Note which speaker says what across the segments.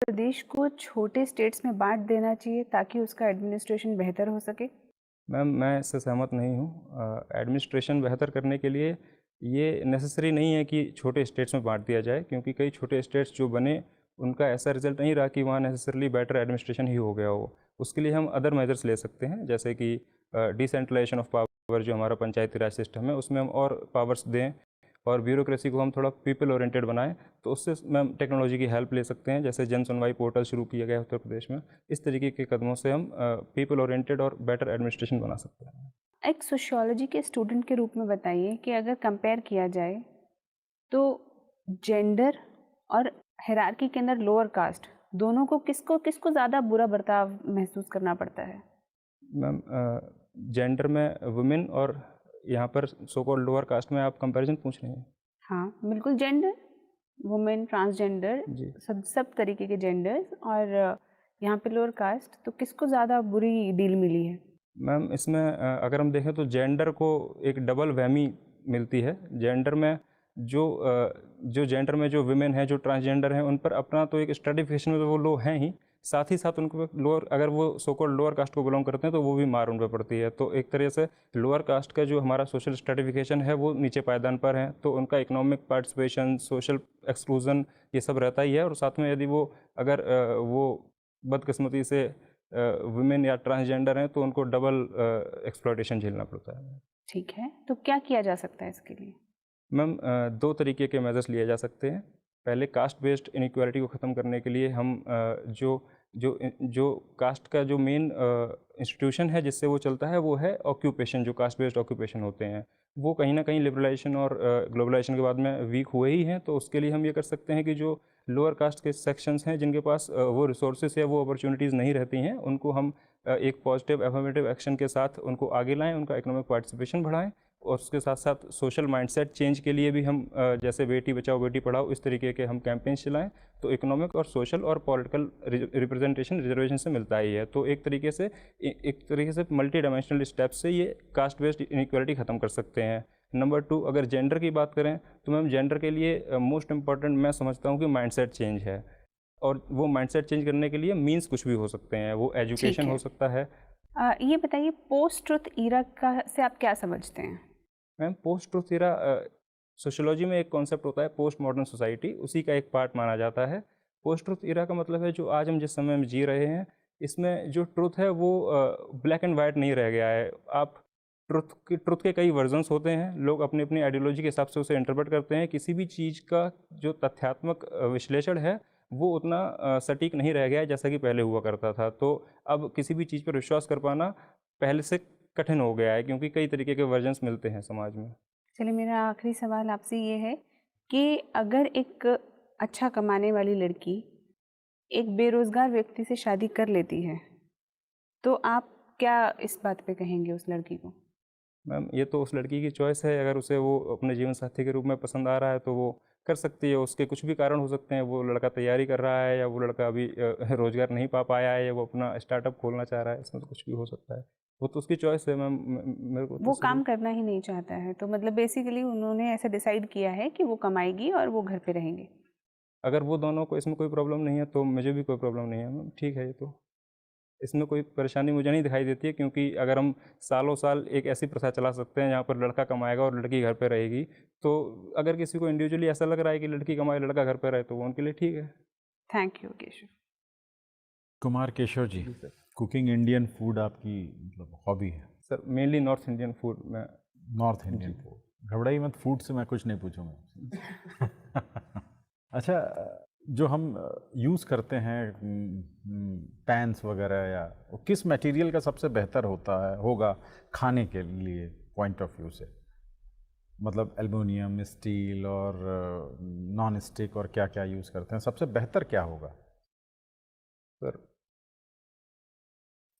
Speaker 1: प्रदेश को छोटे स्टेट्स में बाँट देना चाहिए ताकि उसका एडमिनिस्ट्रेशन बेहतर हो सके?
Speaker 2: मैम, मैं इससे सहमत नहीं हूँ। एडमिनिस्ट्रेशन बेहतर करने के लिए ये नेसेसरी नहीं है कि छोटे स्टेट्स में बाँट दिया जाए, क्योंकि कई छोटे स्टेट्स जो बने, उनका ऐसा रिज़ल्ट नहीं रहा कि वहाँ नेसेसरली बेटर एडमिनिस्ट्रेशन ही हो गया हो। उसके लिए हम अदर मेजर्स ले सकते हैं, जैसे कि डिसेंट्रलाइज़ेशन ऑफ पावर, जो हमारा पंचायती राज सिस्टम है, उसमें हम और पावर्स दें और ब्यूरोक्रेसी को हम थोड़ा पीपल ओरिएंटेड बनाएँ। तो उससे मैम टेक्नोलॉजी की हेल्प ले सकते हैं, जैसे जन सुनवाई पोर्टल शुरू किया गया है उत्तर प्रदेश में। इस तरीके के कदमों से हम पीपल ओरिएंटेड और बेटर एडमिनिस्ट्रेशन बना सकते हैं।
Speaker 1: एक सोशियोलॉजी के स्टूडेंट के रूप में बताइए कि अगर कंपेयर किया जाए तो जेंडर और हायरार्की के अंदर लोअर कास्ट दोनों को किसको किसको ज़्यादा बुरा बर्ताव महसूस करना पड़ता है?
Speaker 2: मैम, जेंडर में वुमेन और यहाँ पर सो कॉल्ड लोअर कास्ट में आप कंपैरिजन पूछ रहे हैं?
Speaker 1: हाँ, बिल्कुल जेंडर, वुमेन, ट्रांसजेंडर,
Speaker 2: जी।
Speaker 1: सब सब तरीके के जेंडर्स और यहाँ पे लोअर कास्ट तो किसको ज़्यादा बुरी डील मिली है?
Speaker 2: मैम, इसमें अगर हम देखें तो जेंडर को एक डबल वहमी मिलती है। जेंडर में जो जेंडर में जो वुमेन हैं, जो ट्रांसजेंडर हैं, उन पर अपना तो एक स्ट्रैटिफ़िकेशन में तो वो लोग हैं ही, साथ ही साथ उनको लोअर, अगर वो सो कॉल्ड लोअर कास्ट को बिलॉन्ग करते हैं, तो वो भी मार उन पे पड़ती है। तो एक तरह से लोअर कास्ट का जो हमारा सोशल स्ट्रैटिफ़िकेशन है, वो नीचे पायदान पर है, तो उनका इकोनॉमिक पार्टिसिपेशन, सोशल एक्सक्लूज़न, ये सब रहता ही है। और साथ में यदि वो अगर वो बदकिस्मती से वुमेन या ट्रांसजेंडर हैं, तो उनको डबल एक्सप्लॉयटेशन झेलना पड़ता है।
Speaker 1: ठीक है, तो क्या किया जा सकता है इसके लिए?
Speaker 2: मैम, 2 तरीके के मेजर्स लिए जा सकते हैं। पहले कास्ट बेस्ड इनइक्वालिटी को ख़त्म करने के लिए हम जो कास्ट का जो मेन इंस्टीट्यूशन है जिससे वो चलता है, वो है ऑक्यूपेशन, जो कास्ट बेस्ड ऑक्यूपेशन होते हैं। वो कहीं न कहीं लिबरलाइज़ेशन और ग्लोबलाइज़ेशन के बाद में वीक हुए ही हैं। तो उसके लिए हम ये कर सकते हैं कि जो लोअर कास्ट के सेक्शंस हैं, जिनके पास वो रिसोर्सेज़ या वो अपॉर्च्युनिटीज़ नहीं रहती हैं, उनको हम एक पॉजिटिव अफ़र्मेटिव एक्शन के साथ उनको आगे लाएँ, उनका इकोनॉमिक पार्टिसिपेशन बढ़ाएँ। और उसके साथ-साथ सोशल माइंडसेट चेंज के लिए भी हम जैसे बेटी बचाओ बेटी पढ़ाओ, इस तरीके के हम कैंपेन्स चलाएँ, तो इकोनॉमिक और सोशल और पॉलिटिकल रिप्रेजेंटेशन रिजर्वेशन से मिलता ही है। तो एक तरीके से मल्टी डायमेंशनल स्टेप से ये कास्ट बेस्ड इनइक्वालिटी ख़त्म कर सकते हैं। नंबर 2, अगर जेंडर की बात करें, तो मैम जेंडर के लिए मोस्ट इम्पॉर्टेंट मैं समझता हूँ कि माइंडसेट चेंज है। और वो माइंडसेट चेंज करने के लिए मीन्स कुछ भी हो सकते हैं। वो
Speaker 1: ठीक
Speaker 2: एजुकेशन
Speaker 1: है।
Speaker 2: हो सकता है।
Speaker 1: ये बताइए पोस्ट ट्रुथ ईरा का से आप क्या समझते हैं?
Speaker 2: Ma'am, post truth era sociology में एक कॉन्सेप्ट होता है पोस्ट मॉडर्न सोसाइटी, उसी का एक पार्ट माना जाता है। पोस्ट ट्रुथ एरा का मतलब है जो आज हम जिस समय में जी रहे हैं, इसमें जो ट्रुथ है वो ब्लैक एंड वाइट नहीं रह गया है। आप ट्रुथ के कई वर्जन्स होते हैं, लोग अपनी अपनी आइडियोलॉजी के हिसाब से उसे इंटरप्रेट करते हैं। किसी भी चीज़ का जो तथ्यात्मक विश्लेषण है, वो उतना सटीक नहीं रह गया है जैसा कि पहले हुआ करता था। तो अब किसी भी चीज़ पर विश्वास कर पाना पहले से कठिन हो गया है, क्योंकि कई तरीके के वर्जन्स मिलते हैं समाज में।
Speaker 1: चलिए मेरा आखिरी सवाल आपसे ये है कि अगर एक अच्छा कमाने वाली लड़की एक बेरोज़गार व्यक्ति से शादी कर लेती है, तो आप क्या इस बात पे कहेंगे उस लड़की को?
Speaker 2: मैम, ये तो उस लड़की की चॉइस है, अगर उसे वो अपने जीवन साथी के रूप में पसंद आ रहा है, तो वो कर सकती है। उसके कुछ भी कारण हो सकते हैं, वो लड़का तैयारी कर रहा है या वो लड़का अभी रोज़गार नहीं पा पाया है या वो अपना स्टार्टअप खोलना चाह रहा है, इसमें तो कुछ भी हो सकता है। वो तो उसकी चॉइस है मैम, मेरे को तो
Speaker 1: वो
Speaker 2: सिर्फ़
Speaker 1: काम करना ही नहीं चाहता है, तो मतलब बेसिकली उन्होंने ऐसा डिसाइड किया है कि वो कमाएगी और वो घर पे रहेंगे।
Speaker 2: अगर वो दोनों को इसमें कोई प्रॉब्लम नहीं है, तो मुझे भी कोई प्रॉब्लम नहीं है मैम, ठीक है ये तो। इसमें कोई परेशानी मुझे नहीं दिखाई देती है, क्योंकि अगर हम सालों-साल एक ऐसी प्रथा चला सकते हैं जहाँ पर लड़का कमाएगा और लड़की घर पे रहेगी, तो अगर किसी को इंडिविजुअली ऐसा लग रहा है कि लड़की कमाए, लड़का घर पे रहे, तो वो उनके लिए ठीक है।
Speaker 1: Thank you Keshav.
Speaker 3: कुमार केशव जी,
Speaker 2: जी सर।
Speaker 3: कुकिंग इंडियन फूड आपकी मतलब हॉबी है।
Speaker 2: Sir, mainly north Indian food में।
Speaker 3: नॉर्थ इंडियन
Speaker 2: जी।
Speaker 3: फूड, घबराइए मत, फूड से मैं कुछ नहीं पूछूंगा। अच्छा, जो हम यूज़ करते हैं पैन्स वगैरह, या वो किस मटेरियल का सबसे बेहतर होता है होगा खाने के लिए पॉइंट ऑफ व्यू से? मतलब एल्युमिनियम, स्टील और नॉन स्टिक और क्या क्या यूज़ करते हैं, सबसे बेहतर क्या होगा?
Speaker 2: सर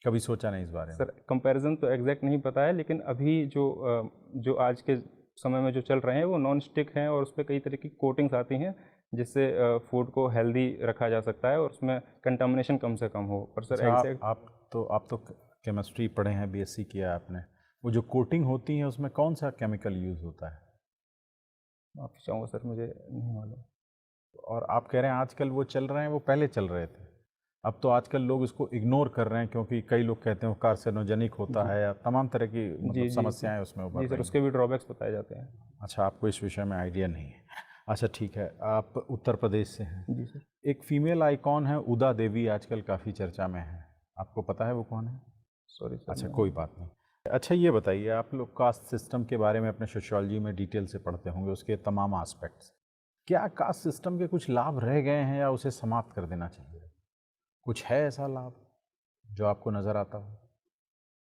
Speaker 3: कभी सोचा नहीं इस बारे में?
Speaker 2: सर कंपैरिज़न तो एग्ज़ैक्ट नहीं पता है, लेकिन अभी जो आज के समय में जो चल रहे हैं, वो नॉन स्टिक हैं और उसपे कई तरह की कोटिंग्स आती हैं, जिससे फूड को हेल्दी रखा जा सकता है और उसमें कंटामिनेशन कम से कम हो। पर सर
Speaker 3: अच्छा,
Speaker 2: एग्ज़ैक्ट
Speaker 3: आप तो केमिस्ट्री पढ़े हैं, बीएससी किया है आपने। वो जो कोटिंग होती है उसमें कौन सा केमिकल यूज़ होता है?
Speaker 2: माफ़ी चाहूँगा सर, मुझे नहीं मालूम।
Speaker 3: और आप कह रहे हैं आजकल वो चल रहे हैं, वो पहले चल रहे थे, अब तो आजकल लोग इसको इग्नोर कर रहे हैं क्योंकि कई लोग कहते हैं वो कार्सिनोजेनिक होता
Speaker 2: जी।
Speaker 3: है या तमाम तरह की
Speaker 2: जी,
Speaker 3: मतलब
Speaker 2: जी,
Speaker 3: समस्याएं उसमें उभर
Speaker 2: जी सर,
Speaker 3: रही
Speaker 2: उसके
Speaker 3: हैं।
Speaker 2: भी ड्रॉबैक्स बताए जाते हैं।
Speaker 3: अच्छा, आपको इस विषय में आइडिया नहीं है। अच्छा ठीक है, आप उत्तर प्रदेश से हैं।
Speaker 2: जी सर।
Speaker 3: एक फीमेल आइकॉन है उदा देवी, आजकल काफ़ी चर्चा में है, आपको पता है वो कौन है?
Speaker 2: सॉरी सर,
Speaker 3: अच्छा
Speaker 2: मैं
Speaker 3: कोई बात नहीं। अच्छा ये बताइए, आप लोग कास्ट सिस्टम के बारे में अपने सोशियोलॉजी में डिटेल से पढ़ते होंगे, उसके तमाम एस्पेक्ट्स। क्या कास्ट सिस्टम के कुछ लाभ रह गए हैं या उसे समाप्त कर देना चाहिए? कुछ है ऐसा लाभ जो आपको नज़र आता हो?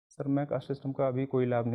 Speaker 2: सर, मैं कास्ट सिस्टम का अभी कोई लाभ नहीं